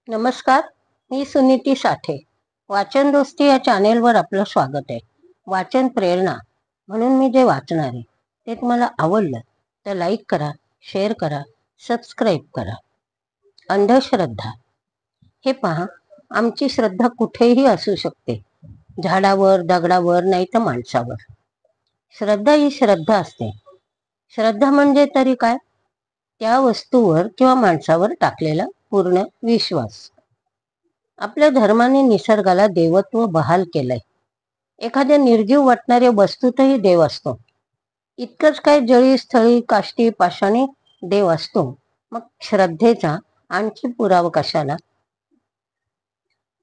नमस्कार, मी सुनीती साठे. वाचन दोस्ती या चॅनेलवर आपलं स्वागत आहे. वाचन प्रेरणा म्हणून मी जे वाचणार आहे ते तुम्हाला आवडलं तर लाईक करा, शेअर करा, सबस्क्राईब करा. अंधश्रद्धा. हे पहा, आमची श्रद्धा कुठेही असू शकते, झाडावर, दगडावर, नाही तर माणसावर. श्रद्धा ही श्रद्धा असते. श्रद्धा म्हणजे तरी काय? त्या वस्तूवर किंवा माणसावर टाकलेला पूर्ण विश्वास. आपल्या धर्माने निसर्गाला देवत्व बहाल केलंय. एखाद्या निर्जीव वाटणाऱ्या वस्तूतही देव असतो. इतकंच काय, जळी स्थळी काष्टी पाषाणी देव असतो. मग श्रद्धेचा आणखी पुरावा कशाला?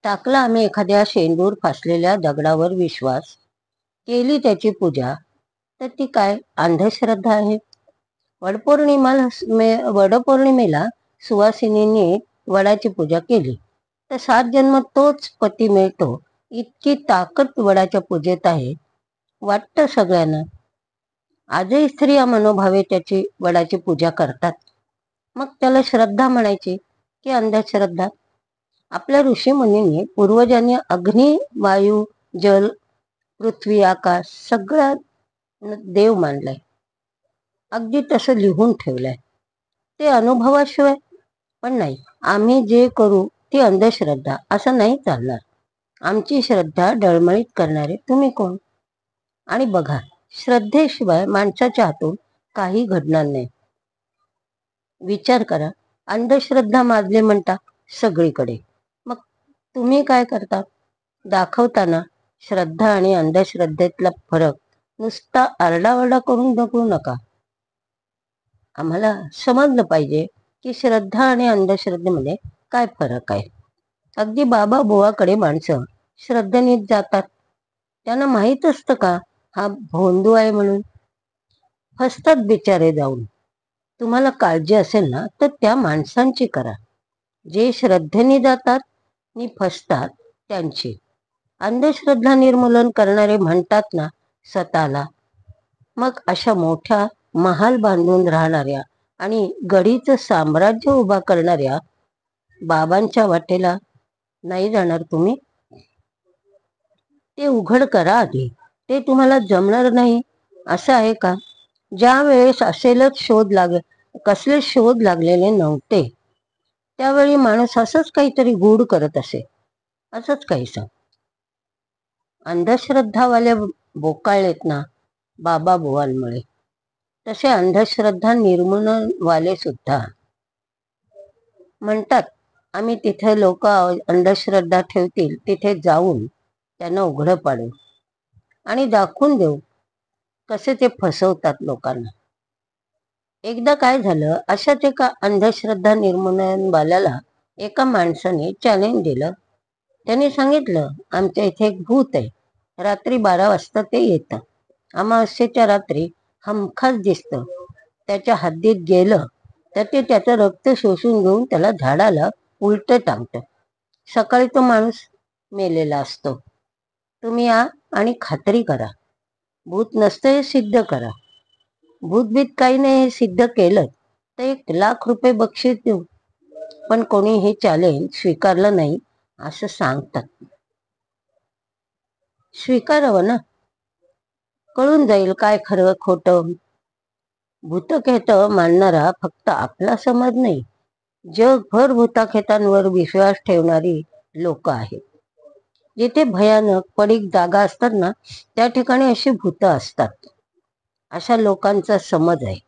टाकला आम्ही एखाद्या शेंदूर फासलेल्या दगडावर विश्वास, केली त्याची पूजा, तर ती काय अंधश्रद्धा आहे? वडपौर्णिमेला सुवासिनींनी वडाची पूजा केली तर 7 जन्म तोच पती मिळतो, इतकी ताकद वडाच्या पूजेत आहे वाटतं सगळ्यांना. आजही स्त्रिया मनोभावे त्याची वडाची पूजा करतात. मग त्याला श्रद्धा म्हणायची की अंधश्रद्धा? आपल्या ऋषीमुनींनी पूर्वजांनी अग्नी, वायू, जल, पृथ्वी, आकाश सगळा देव मानलाय. अगदी तसं लिहून ठेवलंय. ते अनुभवाशिवाय पण नाही. आम्ही जे करू ती अंधश्रद्धा असं नाही चालणार. आमची श्रद्धा डळमळीत करणारे तुम्ही कोण? आणि बघा, श्रद्धेशिवाय माणसाच्या हातून काही घडणार नाही. विचार करा, अंधश्रद्धा माजले म्हणता सगळीकडे. मग तुम्ही काय करता? दाखवताना श्रद्धा आणि अंधश्रद्धेतला फरक नुसता आरडाओरडा करून दाखवू नका. आम्हाला समजलं पाहिजे की श्रद्धा आणि अंधश्रद्धेमध्ये काय फरक आहे. अगदी बाबा बुवाकडे माणसं श्रद्धेने जातात. त्यांना माहीत असतं का हा भोंदू आहे म्हणून? फसतात बिचारे जाऊन. तुम्हाला काळजी असेल ना तर त्या माणसांची करा, जे श्रद्धेने जातात आणि फसतात त्यांची. अंधश्रद्धा निर्मूलन करणारे म्हणतात ना स्वतःला. मग अशा मोठ्या महाल बांधून राहणाऱ्या आणि गडीचं साम्राज्य उभा करणाऱ्या बाबांच्या वाटेला नाही जाणार तुम्ही? ते उघड करा आधी. ते तुम्हाला जमणार नाही असं आहे का? ज्या वेळेस कसले शोध लागलेले नव्हते त्यावेळी माणूस असंच काहीतरी गूढ करत असे, असंच काहीच. अंधश्रद्धावाले बोकाळलेत ना बाबा बुवांमुळे, तसे अंधश्रद्धा निर्मूलनवाले सुद्धा म्हणतात आम्ही तिथे लोक अंधश्रद्धा ठेवतील तिथे जाऊन त्यांना उघडं पाडू आणि दाखवून देऊ कसे ते फसवतात लोकांना. एकदा काय झालं, अशाच एका अंधश्रद्धा निर्मूलनवाल्याला एका माणसाने चॅलेंज दिलं. त्याने सांगितलं आमच्या इथे एक भूत आहे, रात्री 12 वाजता ते येतं, अमावस्येच्या रात्री हमखास दिसतं. त्याच्या हद्दीत गेलं तर ते त्याचं रक्त शोषून घेऊन त्याला झाडाला उलट टांगतं. सकाळी तो माणूस मेलेला असतो. तुम्ही या आणि खात्री करा. भूत नसतं हे सिद्ध करा. भूतभीत काही नाही हे सिद्ध केलं तर 1,00,000 रुपये बक्षीस देऊ. पण कोणी हे चॅलेंज स्वीकारलं नाही असं सांगतात. स्वीकारावं ना, कळून जाईल काय खरं खोटं. भूतखेत मानणारा फक्त आपला समाज नाही, जगभर भूताखेतांवर विश्वास ठेवणारी लोक आहेत. जिथे भयानक पडीक जागा असतात ना त्या ठिकाणी अशी भूत असतात. अशा लोकांचा समज आहे.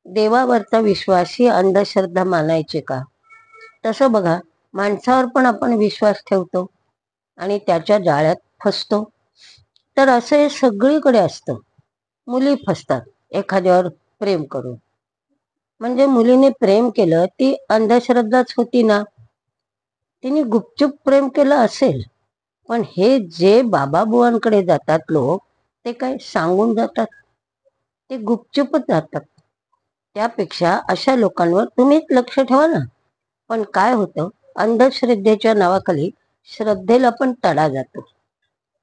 देवावरचा विश्वास ही अंधश्रद्धा मानायची का? तसं बघा, माणसावर पण आपण विश्वास ठेवतो आणि त्याच्या जाळ्यात फसतो. तर असं हे सगळीकडे असतं. मुली फसतात एखाद्यावर प्रेम करून. म्हणजे मुलीने प्रेम केलं ती अंधश्रद्धाच होती ना? तिने गुपचूप प्रेम केलं असेल. पण हे जे बाबा बुवांकडे जातात लोक, ते काय सांगून जातात? ते गुपचूपच जातात. त्यापेक्षा अशा लोकांवर तुम्हीच लक्ष ठेवा ना. पण काय होतं, अंधश्रद्धेच्या नावाखाली श्रद्धेला पण तडा जातो.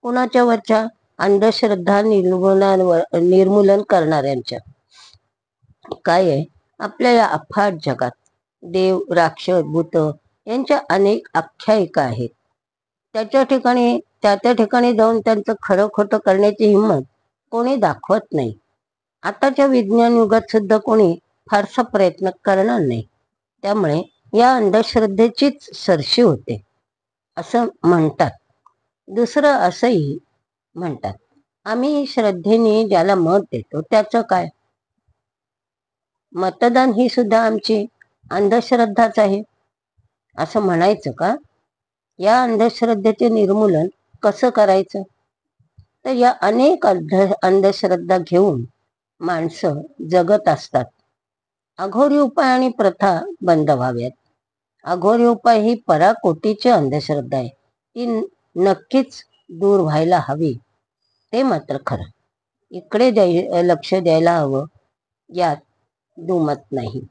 कुणाच्या वरच्या? अंधश्रद्धा निर्मूलन करणाऱ्यांच्या. काय आहे, आपल्या या अफाट जगात देव, राक्षस, भूत यांच्या अनेक आख्यायिका आहेत. त्या त्या ठिकाणी जाऊन त्यांचं खरं खोटं करण्याची हिंमत कोणी दाखवत नाही. आताच्या विज्ञान युगात सुद्धा कोणी फारसा प्रयत्न करणार नाही. त्यामुळे या अंधश्रद्धेचीच सरशी होते असं म्हणतात. दुसरं असंही म्हणतात, आम्ही श्रद्धेने ज्याला मत देतो त्याचं काय? मतदान ही सुद्धा आमची अंधश्रद्धाच आहे असं म्हणायचं का? या अंधश्रद्धेचे निर्मूलन कसं करायचं? तर या अनेक अंधश्रद्धा घेऊन माणसं जगत असतात. अघोरी उपाय आणि प्रथा बंद व्हाव्यात. अघोरी उपाय ही पराकोटीची अंधश्रद्धा आहे. ती नक्कीच दूर व्हायला हवी, ते मात्र खरं. इकडे लक्ष द्यायला हवं, यात दुमत नाही.